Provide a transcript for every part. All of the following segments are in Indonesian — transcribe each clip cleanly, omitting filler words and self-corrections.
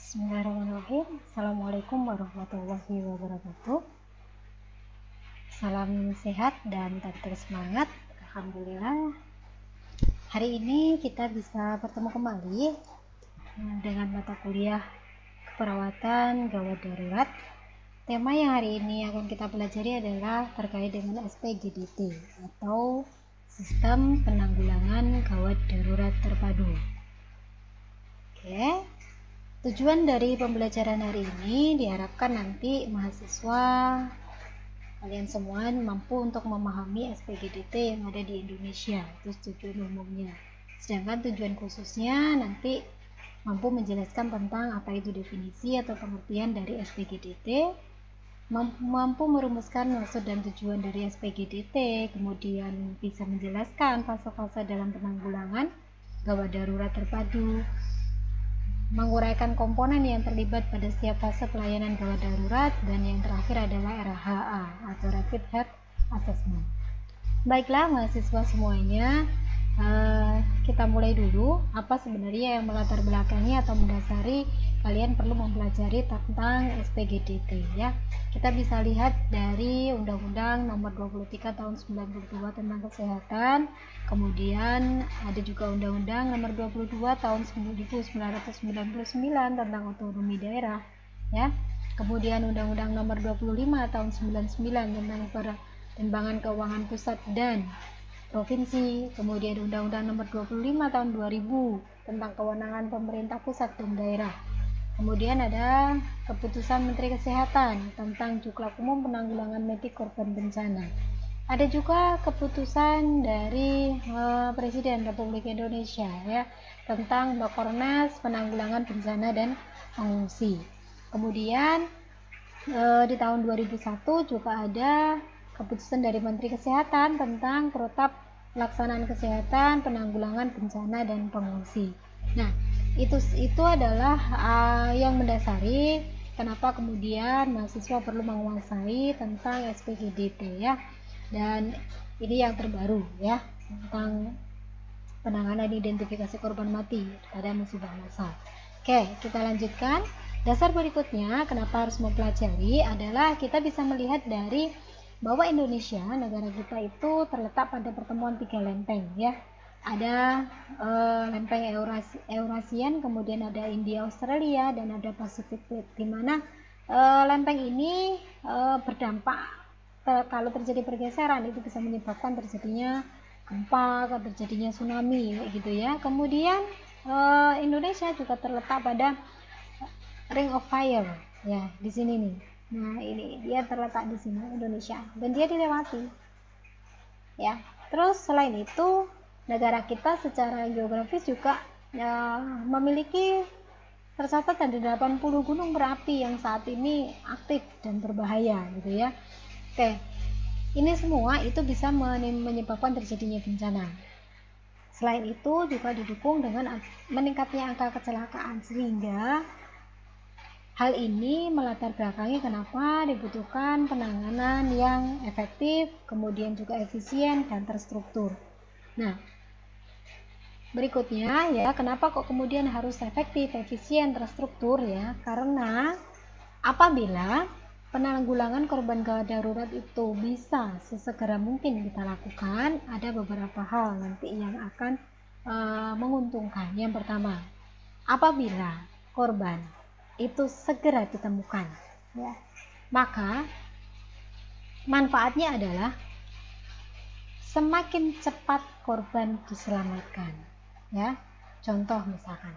Bismillahirrahmanirrahim. Assalamualaikum warahmatullahi wabarakatuh. Salam sehat dan tetap semangat. Alhamdulillah, hari ini kita bisa bertemu kembali dengan mata kuliah keperawatan gawat darurat. Tema yang hari ini akan kita pelajari adalah terkait dengan SPGDT atau Sistem Penanggulangan Gawat Darurat Terpadu. Oke. Tujuan dari pembelajaran hari ini diharapkan nanti mahasiswa kalian semua mampu untuk memahami SPGDT yang ada di Indonesia, itu tujuan umumnya. Sedangkan tujuan khususnya nanti mampu menjelaskan tentang apa itu definisi atau pengertian dari SPGDT, mampu merumuskan maksud dan tujuan dari SPGDT, kemudian bisa menjelaskan fase-fase dalam penanggulangan gawat darurat terpadu, menguraikan komponen yang terlibat pada setiap fase pelayanan gawat darurat, dan yang terakhir adalah RHA atau Rapid Health Assessment. Baiklah mahasiswa semuanya, kita mulai dulu apa sebenarnya yang melatar belakangi atau mendasari kalian perlu mempelajari tentang SPGDT ya. Kita bisa lihat dari Undang-Undang Nomor 23 Tahun 92 tentang Kesehatan, kemudian ada juga Undang-Undang Nomor 22 Tahun 1999 tentang Otonomi Daerah ya. Kemudian Undang-Undang Nomor 25 Tahun 99 tentang Pertimbangan Keuangan Pusat dan Provinsi, kemudian Undang-Undang Nomor 25 Tahun 2000 tentang kewenangan pemerintah pusat dan daerah. Kemudian ada Keputusan Menteri Kesehatan tentang Juklak Umum Penanggulangan Medik Korban Bencana. Ada juga keputusan dari Presiden Republik Indonesia ya tentang Bakornas Penanggulangan Bencana dan Pengungsi. Kemudian di tahun 2001 juga ada keputusan dari Menteri Kesehatan tentang Protap Pelaksanaan Kesehatan, Penanggulangan Bencana dan Pengungsi. Nah, itu adalah yang mendasari kenapa kemudian mahasiswa perlu menguasai tentang SPGDT ya. Dan ini yang terbaru ya tentang penanganan identifikasi korban mati pada musibah massal. Oke, kita lanjutkan. Dasar berikutnya kenapa harus mempelajari adalah kita bisa melihat dari bahwa Indonesia, negara kita itu terletak pada pertemuan 3 lempeng ya. Ada lempeng Eurasian, kemudian ada India Australia, dan ada Pacific Plate, di mana lempeng ini berdampak kalau terjadi pergeseran itu bisa menyebabkan terjadinya gempa, terjadinya tsunami gitu ya. Kemudian Indonesia juga terletak pada Ring of Fire ya, di sini nih. Nah, ini dia terletak di sini Indonesia dan dia dilewati. Ya. Terus selain itu, negara kita secara geografis juga memiliki tercatat ada 80 gunung berapi yang saat ini aktif dan berbahaya gitu ya. Oke. Ini semua itu bisa menyebabkan terjadinya bencana. Selain itu juga didukung dengan meningkatnya angka kecelakaan, sehingga hal ini melatar belakangi kenapa dibutuhkan penanganan yang efektif, kemudian juga efisien dan terstruktur. Nah, berikutnya ya, kenapa kok kemudian harus efektif, efisien, terstruktur ya? Karena apabila penanggulangan korban gawat darurat itu bisa sesegera mungkin kita lakukan, ada beberapa hal nanti yang akan menguntungkan. Yang pertama, apabila korban itu segera ditemukan ya, maka manfaatnya adalah semakin cepat korban diselamatkan ya. Contoh misalkan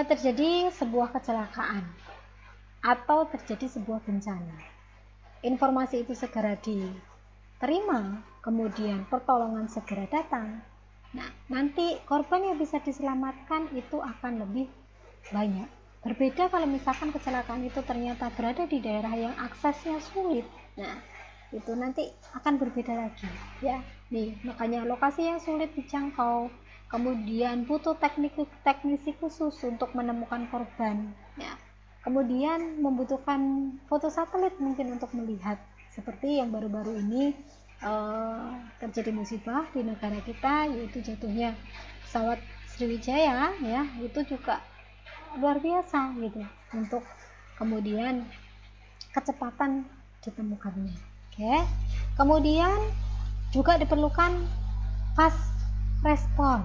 terjadi sebuah kecelakaan atau terjadi sebuah bencana, informasi itu segera diterima, kemudian pertolongan segera datang. Nah, nanti korban yang bisa diselamatkan itu akan lebih banyak. Berbeda kalau misalkan kecelakaan itu ternyata berada di daerah yang aksesnya sulit. Nah, itu nanti akan berbeda lagi ya. Nih, makanya lokasi yang sulit dijangkau, kemudian butuh teknisi khusus untuk menemukan korban ya. Kemudian membutuhkan foto satelit mungkin untuk melihat, seperti yang baru-baru ini terjadi musibah di negara kita, yaitu jatuhnya pesawat Sriwijaya ya. Itu juga luar biasa gitu untuk kemudian kecepatan ditemukannya. Oke. Kemudian juga diperlukan fast respon.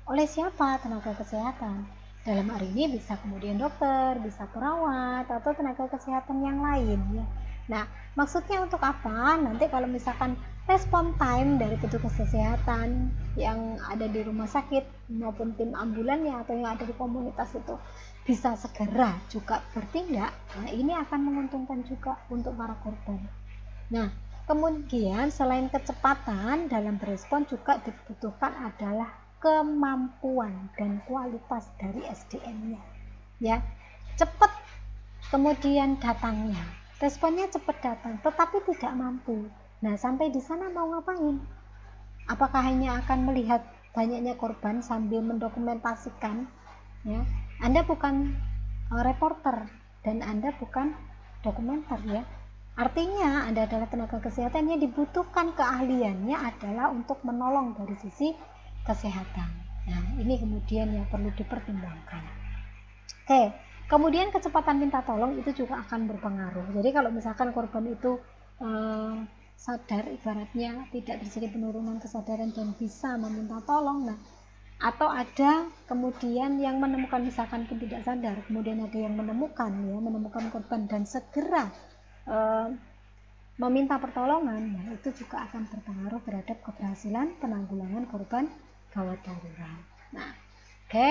Oleh siapa? Tenaga kesehatan. Dalam hari ini bisa kemudian dokter, bisa perawat, atau tenaga kesehatan yang lain ya. Nah, maksudnya untuk apa? Nanti kalau misalkan respon time dari petugas kesehatan yang ada di rumah sakit maupun tim ambulannya atau yang ada di komunitas itu bisa segera juga bertindak, nah ini akan menguntungkan juga untuk para korban. Nah, kemudian selain kecepatan dalam berespon juga dibutuhkan adalah kemampuan dan kualitas dari SDM-nya. Ya, cepat kemudian datangnya, responnya cepat datang, tetapi tidak mampu. Nah, sampai di sana mau ngapain? Apakah hanya akan melihat banyaknya korban sambil mendokumentasikan? Ya, Anda bukan reporter dan Anda bukan dokumenter ya. Artinya Anda adalah tenaga kesehatan yang dibutuhkan keahliannya adalah untuk menolong dari sisi kesehatan. Nah, ini kemudian yang perlu dipertimbangkan. Oke, kemudian kecepatan minta tolong itu juga akan berpengaruh. Jadi kalau misalkan korban itu sadar, ibaratnya tidak terjadi penurunan kesadaran dan bisa meminta tolong, nah atau ada kemudian yang menemukan, misalkan pun tidak sadar, kemudian ada yang menemukan korban dan segera meminta pertolongan, nah itu juga akan berpengaruh terhadap keberhasilan penanggulangan korban gawat darurat. Nah, oke.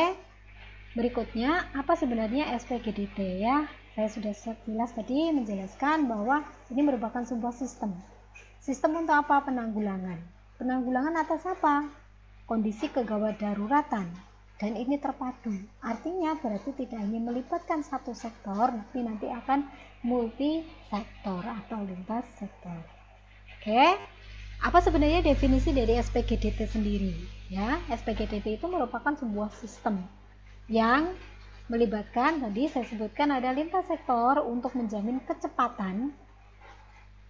Berikutnya, apa sebenarnya SPGDT ya? Saya sudah sekilas tadi menjelaskan bahwa ini merupakan sebuah sistem. Sistem untuk apa? Penanggulangan. Penanggulangan atas apa? Kondisi kegawat daruratan. Dan ini terpadu. Artinya berarti tidak hanya melibatkan satu sektor, tapi nanti akan multi sektor atau lintas sektor. Oke. Apa sebenarnya definisi dari SPGDT sendiri? Ya, SPGDT itu merupakan sebuah sistem yang melibatkan, tadi saya sebutkan ada lintas sektor untuk menjamin kecepatan,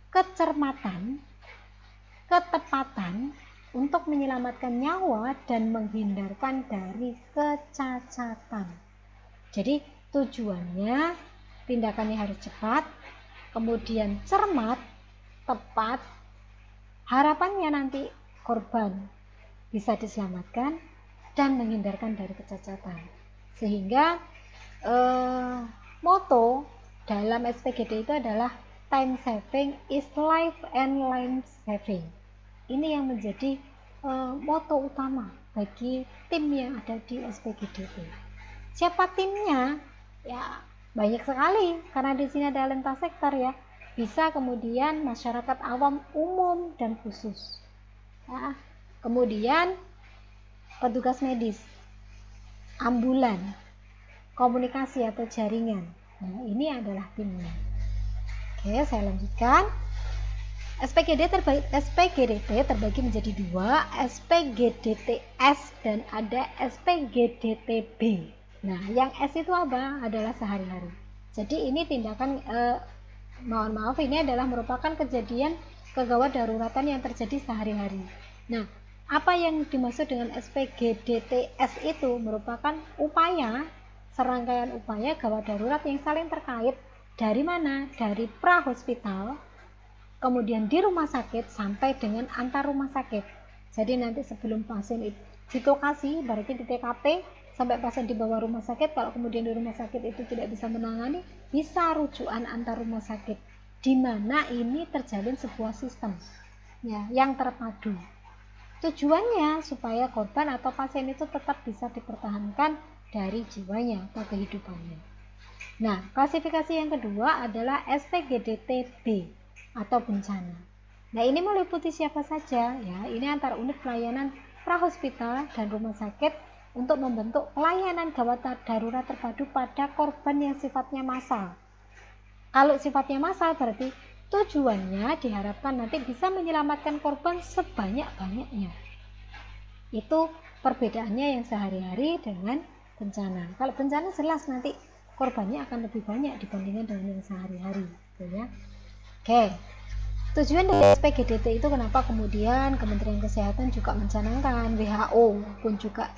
kecermatan, ketepatan untuk menyelamatkan nyawa dan menghindarkan dari kecacatan. Jadi tujuannya tindakannya harus cepat, kemudian cermat, tepat, harapannya nanti korban bisa diselamatkan dan menghindarkan dari kecacatan. Sehingga moto dalam SPGD itu adalah time saving is life and life saving. Ini yang menjadi moto utama bagi tim yang ada di SPGDT. Siapa timnya? Ya, banyak sekali karena di sini ada lintas sektor ya. Bisa kemudian masyarakat awam, umum dan khusus. Ya, kemudian petugas medis, ambulan, komunikasi atau jaringan. Nah, ini adalah timnya. Oke, saya lanjutkan. SPGDT terbagi menjadi dua, SPGDTS dan ada SPGDTB. Nah, yang S itu apa? Adalah sehari-hari. Jadi ini tindakan, mohon maaf, ini adalah merupakan kejadian kegawat daruratan yang terjadi sehari-hari. Nah, apa yang dimaksud dengan SPGDTS itu merupakan upaya, serangkaian upaya gawat darurat yang saling terkait dari mana? Dari pra-hospital, kemudian di rumah sakit sampai dengan antar rumah sakit. Jadi nanti sebelum pasien di lokasi, berarti di TKP, sampai pasien dibawa rumah sakit, kalau kemudian di rumah sakit itu tidak bisa menangani, bisa rujukan antar rumah sakit, di mana ini terjalin sebuah sistem ya, yang terpadu. Tujuannya supaya korban atau pasien itu tetap bisa dipertahankan dari jiwanya atau kehidupannya. Nah, klasifikasi yang kedua adalah SPGDTB atau bencana. Nah, ini meliputi siapa saja ya. Ini antar unit pelayanan prahospital dan rumah sakit untuk membentuk pelayanan gawat darurat terpadu pada korban yang sifatnya massal. Kalau sifatnya massal berarti tujuannya diharapkan nanti bisa menyelamatkan korban sebanyak-banyaknya. Itu perbedaannya yang sehari-hari dengan bencana. Kalau bencana jelas nanti korbannya akan lebih banyak dibandingkan dengan yang sehari-hari, gitu ya. Oke. Tujuan dari SPGDT itu kenapa kemudian Kementerian Kesehatan juga mencanangkan, WHO pun juga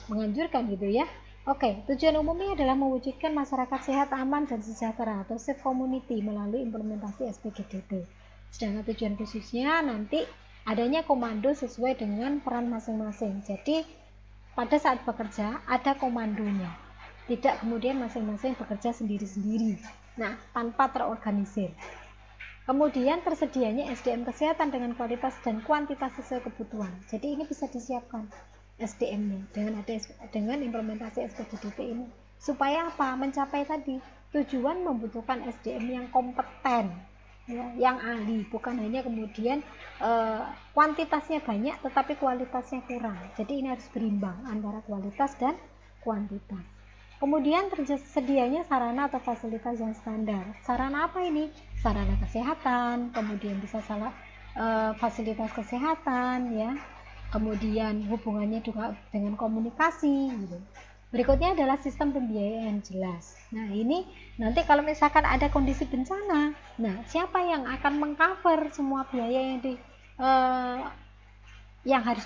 menganjurkan gitu ya, Oke, tujuan umumnya adalah mewujudkan masyarakat sehat, aman, dan sejahtera atau safe community melalui implementasi SPGDT. Sedangkan tujuan khususnya nanti adanya komando sesuai dengan peran masing-masing. Jadi pada saat bekerja ada komandonya, tidak kemudian masing-masing bekerja sendiri-sendiri. Nah, tanpa terorganisir. Kemudian tersedianya SDM kesehatan dengan kualitas dan kuantitas sesuai kebutuhan. Jadi ini bisa disiapkan SDM-nya dengan implementasi SPGDT ini. Supaya apa? Mencapai tadi tujuan membutuhkan SDM yang kompeten, ya, yang ahli, bukan hanya kemudian kuantitasnya banyak tetapi kualitasnya kurang. Jadi ini harus berimbang antara kualitas dan kuantitas. Kemudian tersedianya sarana atau fasilitas yang standar. Sarana apa ini? Sarana kesehatan, kemudian bisa fasilitas kesehatan, ya. Kemudian hubungannya juga dengan komunikasi, gitu. Berikutnya adalah sistem pembiayaan jelas. Nah, ini nanti kalau misalkan ada kondisi bencana, nah siapa yang akan mengcover semua biaya yang harus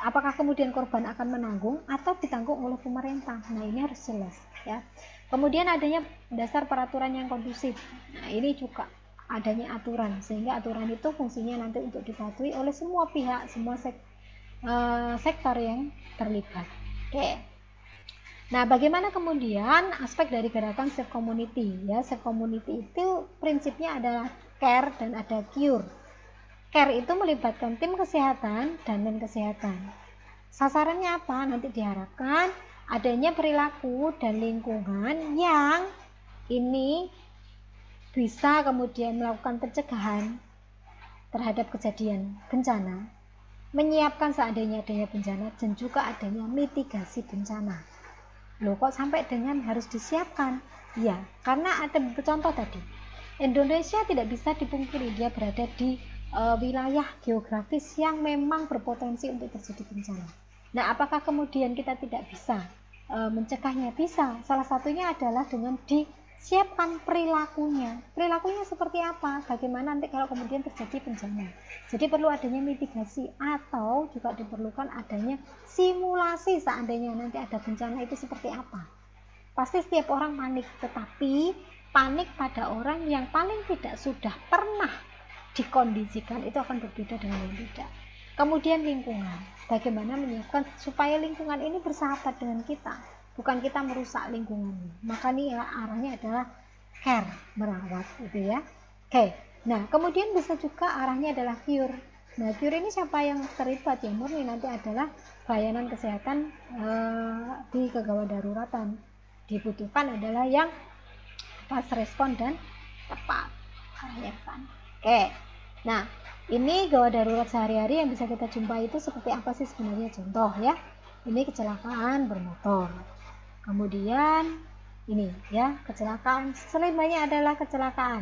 apakah kemudian korban akan menanggung atau ditanggung oleh pemerintah. Nah, ini harus jelas, ya. Kemudian adanya dasar peraturan yang kondusif. Nah, ini juga adanya aturan, sehingga aturan itu fungsinya nanti untuk dipatuhi oleh semua pihak, semua sektor yang terlibat. Oke. Nah, bagaimana kemudian aspek dari gerakan safe community? Ya, safe community itu prinsipnya adalah care dan ada cure. Care itu melibatkan tim kesehatan dan kesehatan. Sasarannya apa? Nanti diharapkan adanya perilaku dan lingkungan yang ini bisa kemudian melakukan pencegahan terhadap kejadian bencana, menyiapkan seandainya adanya bencana, dan juga adanya mitigasi bencana. Loh, kok sampai dengan harus disiapkan? Ya, karena ada contoh tadi. Indonesia tidak bisa dipungkiri dia berada di wilayah geografis yang memang berpotensi untuk terjadi bencana. Nah, apakah kemudian kita tidak bisa mencegahnya? Bisa. Salah satunya adalah dengan disiapkan perilakunya. Perilakunya seperti apa? Bagaimana nanti kalau kemudian terjadi bencana? Jadi perlu adanya mitigasi atau juga diperlukan adanya simulasi seandainya nanti ada bencana itu seperti apa. Pasti setiap orang panik, tetapi panik pada orang yang paling tidak sudah pernah dikondisikan itu akan berbeda dengan yang tidak. Kemudian lingkungan, bagaimana menyiapkan supaya lingkungan ini bersahabat dengan kita, bukan kita merusak lingkungannya. Maka ini ya, arahnya adalah care, merawat, gitu ya. Oke. Nah, kemudian bisa juga arahnya adalah cure. Nah, cure ini siapa yang terlibat? Ya murni nanti adalah pelayanan kesehatan di kegawat daruratan. Dibutuhkan adalah yang fast respon dan tepat, arahnya ke sana. Oke, nah ini gawat darurat sehari-hari yang bisa kita jumpai itu seperti apa sih sebenarnya? Contoh ya, ini kecelakaan bermotor. Kemudian ini ya, kecelakaan selain banyak adalah kecelakaan.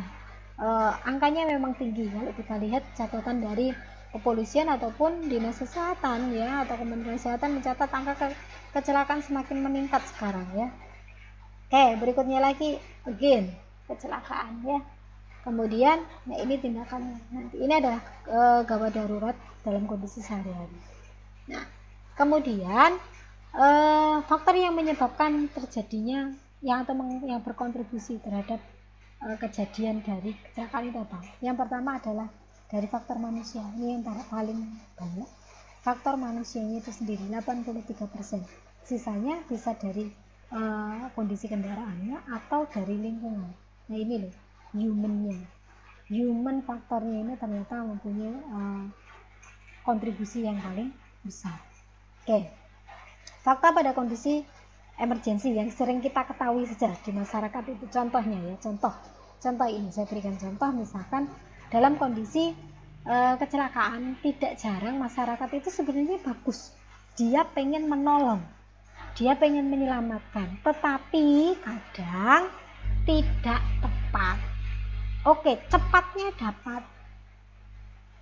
Angkanya memang tinggi kalau kita lihat catatan dari kepolisian ataupun dinas kesehatan ya, atau Kementerian Kesehatan mencatat angka kecelakaan semakin meningkat sekarang ya. Oke, berikutnya lagi again kecelakaan ya. Kemudian, nah ini tindakannya. Nanti ini adalah gawat darurat dalam kondisi sehari-hari. Nah, kemudian faktor yang menyebabkan terjadinya yang berkontribusi terhadap kejadian dari kecelakaan itu apa? Yang pertama adalah dari faktor manusia. Ini yang paling banyak. Faktor manusianya itu sendiri 83%. Sisanya bisa dari kondisi kendaraannya atau dari lingkungan. Nah, ini loh. Human faktornya ini ternyata mempunyai kontribusi yang paling besar. Oke, fakta pada kondisi emergensi yang sering kita ketahui saja di masyarakat itu contohnya ya, contoh ini saya berikan contoh, misalkan dalam kondisi kecelakaan tidak jarang masyarakat itu sebenarnya bagus, dia pengen menolong, dia pengen menyelamatkan, tetapi kadang tidak tepat. Oke, cepatnya dapat,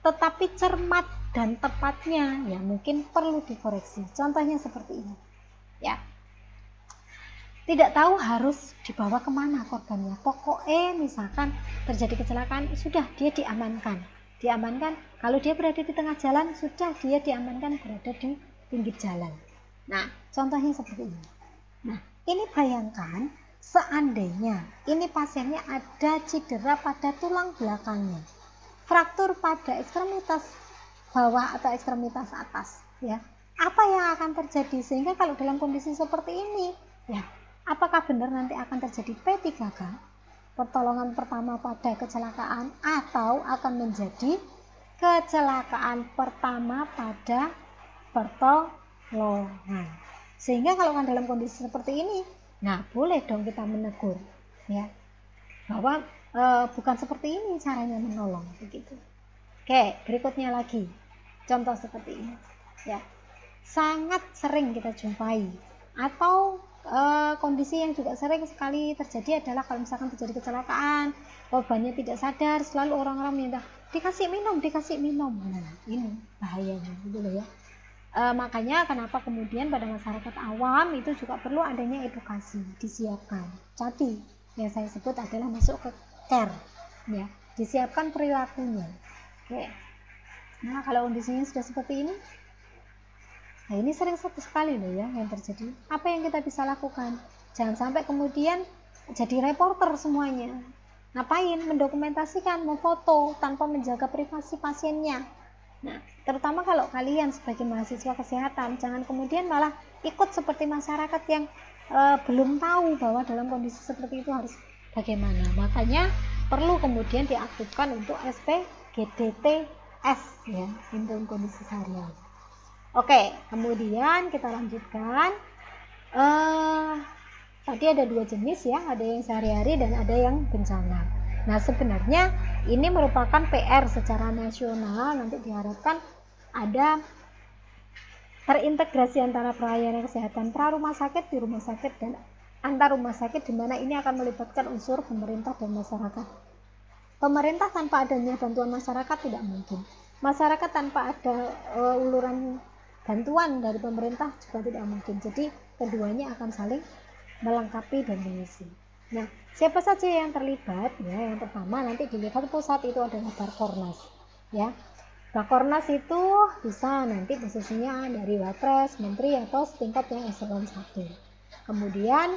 tetapi cermat dan tepatnya ya mungkin perlu dikoreksi. Contohnya seperti ini ya, tidak tahu harus dibawa kemana korbannya. Pokoknya misalkan terjadi kecelakaan, sudah dia diamankan. Kalau dia berada di tengah jalan, sudah dia diamankan berada di pinggir jalan. Nah, contohnya seperti ini. Nah, Ini bayangkan seandainya ini pasiennya ada cedera pada tulang belakangnya, fraktur pada ekstremitas bawah atau ekstremitas atas, ya. Apa yang akan terjadi? Sehingga kalau dalam kondisi seperti ini, ya, apakah benar nanti akan terjadi P3K, pertolongan pertama pada kecelakaan, atau akan menjadi kecelakaan pertama pada pertolongan? Sehingga kalau kan dalam kondisi seperti ini, nah boleh dong kita menegur, ya, bahwa bukan seperti ini caranya menolong, begitu. Oke, berikutnya lagi contoh seperti ini, ya, sangat sering kita jumpai, atau kondisi yang juga sering sekali terjadi adalah kalau misalkan terjadi kecelakaan, korbannya tidak sadar, selalu orang-orang minta dikasih minum. Nah, ini bahayanya gitu loh, ya. Makanya kenapa kemudian pada masyarakat awam itu juga perlu adanya edukasi, disiapkan. Jadi yang saya sebut adalah masuk ke care, ya, disiapkan perilakunya. Oke. Nah, kalau kondisinya sudah seperti ini, nah ini sering sekali loh, ya, yang terjadi. Apa yang kita bisa lakukan? Jangan sampai kemudian jadi reporter semuanya. Ngapain? Mendokumentasikan, memfoto tanpa menjaga privasi pasiennya. Nah, terutama kalau kalian sebagai mahasiswa kesehatan, jangan kemudian malah ikut seperti masyarakat yang belum tahu bahwa dalam kondisi seperti itu harus bagaimana. Makanya perlu kemudian diaktifkan untuk SPGDTS, ya, dalam kondisi sehari-hari. Oke, kemudian kita lanjutkan. Tadi ada dua jenis, ya, ada yang sehari-hari dan ada yang bencana. Nah, sebenarnya ini merupakan PR secara nasional. Nanti diharapkan ada terintegrasi antara pelayanan kesehatan pra rumah sakit, di rumah sakit, dan antar rumah sakit, di mana ini akan melibatkan unsur pemerintah dan masyarakat. Pemerintah tanpa adanya bantuan masyarakat tidak mungkin. Masyarakat tanpa ada uluran bantuan dari pemerintah juga tidak mungkin. Jadi keduanya akan saling melengkapi dan mengisi. Nah, siapa saja yang terlibat? Ya, yang pertama nanti di level pusat itu adalah Bakornas, ya. Bakornas itu bisa nanti posisinya dari Wapres, Menteri, atau setingkat yang eselon 1. Kemudian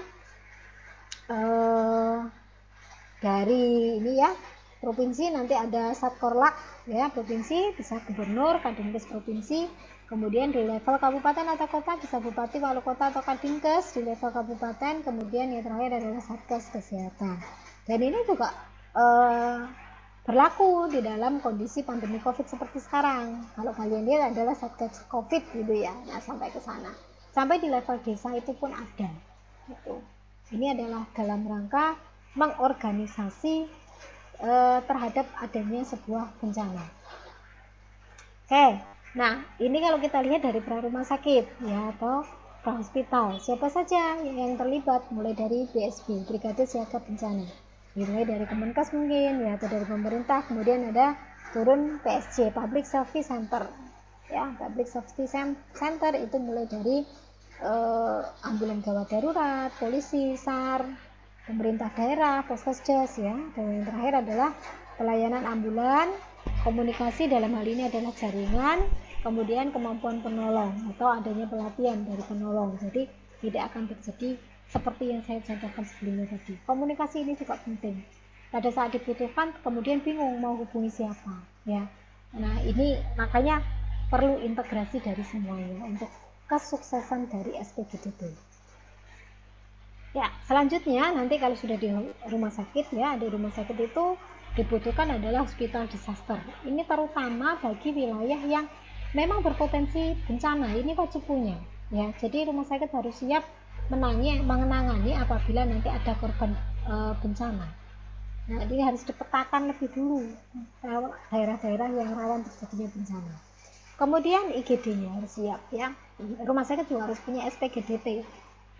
dari ini, ya, provinsi nanti ada Satkorlak, ya, provinsi bisa gubernur, Kadinkes provinsi. Kemudian di level kabupaten atau kota bisa bupati, wali kota, atau Kadinkes di level kabupaten. Kemudian yang terakhir adalah Satgas Kesehatan. Dan ini juga berlaku di dalam kondisi pandemi COVID seperti sekarang. Kalau kalian lihat adalah Satgas COVID gitu, ya. Nah, sampai ke sana. Sampai di level desa itu pun ada. Gitu. Ini adalah dalam rangka mengorganisasi terhadap adanya sebuah bencana. Oke. Nah, ini kalau kita lihat dari pra rumah sakit, ya, atau pra hospital, siapa saja yang terlibat, mulai dari BSB, Brigade Siaga Bencana, mulai dari Kemenkes mungkin, ya, atau dari pemerintah. Kemudian ada turun PSC, Public Safety Center, ya, Public Safety Center itu mulai dari ambulan gawat darurat, polisi, SAR, pemerintah daerah, Poskesdes, ya. Dan yang terakhir adalah pelayanan ambulan. Komunikasi dalam hal ini adalah jaringan, kemudian kemampuan penolong atau adanya pelatihan dari penolong. Jadi tidak akan terjadi seperti yang saya contohkan sebelumnya tadi. Komunikasi ini juga penting. Pada saat dibutuhkan kemudian bingung mau hubungi siapa, ya. Nah, ini makanya perlu integrasi dari semuanya untuk kesuksesan dari SPGDT. Ya, selanjutnya nanti kalau sudah di rumah sakit, ya, di rumah sakit itu dibutuhkan adalah hospital disaster. Ini terutama bagi wilayah yang memang berpotensi bencana, ini wajib punya, ya. Jadi rumah sakit harus siap menangani apabila nanti ada korban bencana. Nah, ini harus dipetakan lebih dulu daerah-daerah yang rawan terjadinya bencana. Kemudian IGD-nya harus siap, ya. Rumah sakit juga harus punya SPGDT.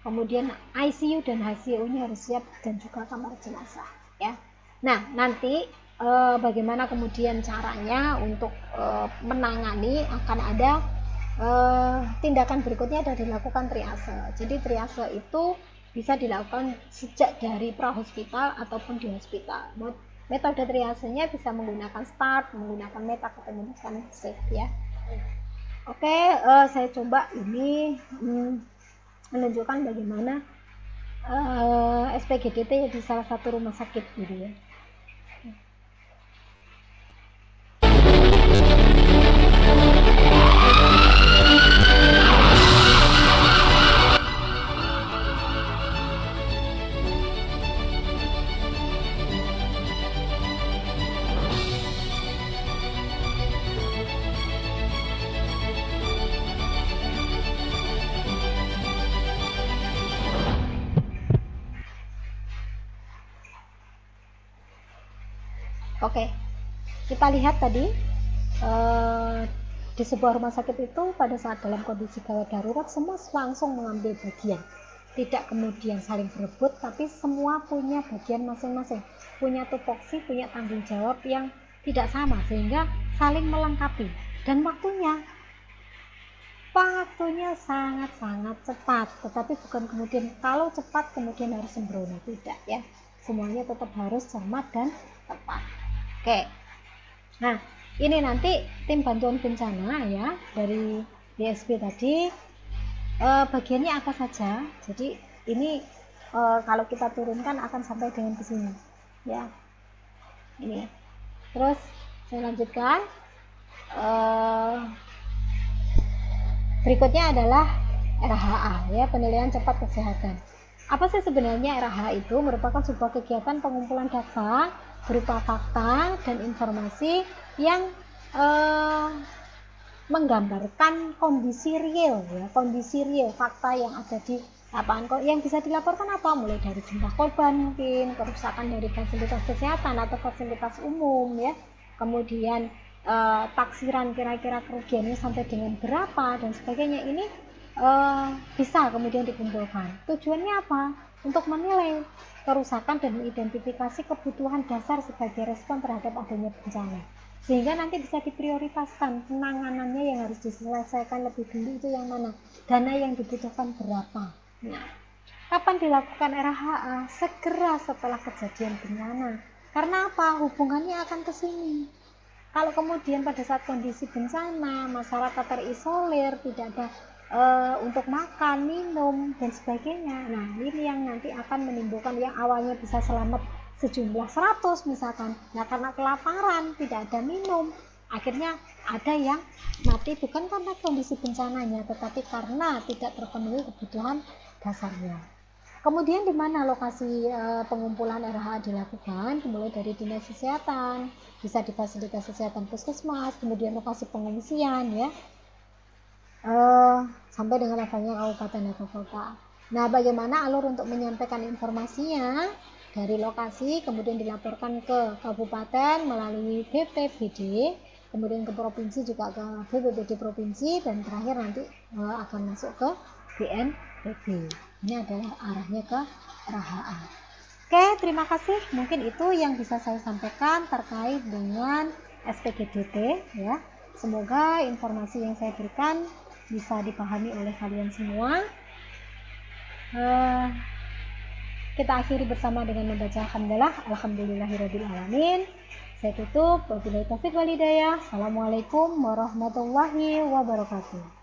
Kemudian ICU dan HCU-nya harus siap, dan juga kamar jenazah, ya. Nah, nanti bagaimana kemudian caranya untuk menangani, akan ada tindakan berikutnya adalah dilakukan triase. Jadi triase itu bisa dilakukan sejak dari prahospital ataupun di hospital. Metode triasenya bisa menggunakan START, menggunakan METAC, atau menggunakan SAFE, ya. Oke, saya coba ini menunjukkan bagaimana SPGDT di salah satu rumah sakit gitu ya. Oke, kita lihat tadi di sebuah rumah sakit itu pada saat dalam kondisi gawat darurat semua langsung mengambil bagian, tidak kemudian saling berebut, tapi semua punya bagian masing-masing, punya tupoksi, punya tanggung jawab yang tidak sama sehingga saling melengkapi, dan waktunya sangat-sangat cepat. Tetapi bukan kemudian kalau cepat kemudian harus sembrono, tidak ya, semuanya tetap harus cermat dan tepat. Oke, nah ini nanti tim bantuan bencana ya dari DSB tadi bagiannya apa saja. Jadi ini kalau kita turunkan akan sampai dengan ke sini ya. Ini terus saya lanjutkan. Berikutnya adalah RHA ya, penilaian cepat kesehatan. Apa sih sebenarnya RHA itu? Merupakan sebuah kegiatan pengumpulan data berupa fakta dan informasi yang menggambarkan kondisi real ya, kondisi real fakta yang ada di lapangan, yang bisa dilaporkan apa, mulai dari jumlah korban, mungkin kerusakan dari fasilitas kesehatan atau fasilitas umum ya, kemudian taksiran kira-kira kerugiannya sampai dengan berapa dan sebagainya. Ini bisa kemudian dikumpulkan. Tujuannya apa? Untuk menilai kerusakan dan mengidentifikasi kebutuhan dasar sebagai respon terhadap adanya bencana, sehingga nanti bisa diprioritaskan penanganannya yang harus diselesaikan lebih dulu itu yang mana, dana yang dibutuhkan berapa. Nah, kapan dilakukan RHA? Segera setelah kejadian bencana. Karena apa? Hubungannya akan ke sini. Kalau kemudian pada saat kondisi bencana masyarakat terisolir, tidak ada untuk makan, minum dan sebagainya, nah ini yang nanti akan menimbulkan yang awalnya bisa selamat sejumlah 100 misalkan, nah karena kelaparan tidak ada minum, akhirnya ada yang mati bukan karena kondisi bencananya tetapi karena tidak terpenuhi kebutuhan dasarnya. Kemudian di mana lokasi pengumpulan RHA dilakukan? Mulai dari dinas kesehatan, bisa di fasilitas kesehatan puskesmas, kemudian lokasi pengungsian ya, sampai dengan levelnya kabupaten atau kota. Nah, bagaimana alur untuk menyampaikan informasinya? Dari lokasi kemudian dilaporkan ke kabupaten melalui BPBD, kemudian ke provinsi juga ke BPBD provinsi, dan terakhir nanti akan masuk ke BNPB. Ini adalah arahnya ke RHA. Oke, terima kasih. Mungkin itu yang bisa saya sampaikan terkait dengan SPGDT ya. Semoga informasi yang saya berikan bisa dipahami oleh kalian semua. Kita akhiri bersama dengan membaca hamdalah, alhamdulillahirabbil alamin. Saya tutup, wabillahi taufiq wal hidayah. Assalamualaikum warahmatullahi wabarakatuh.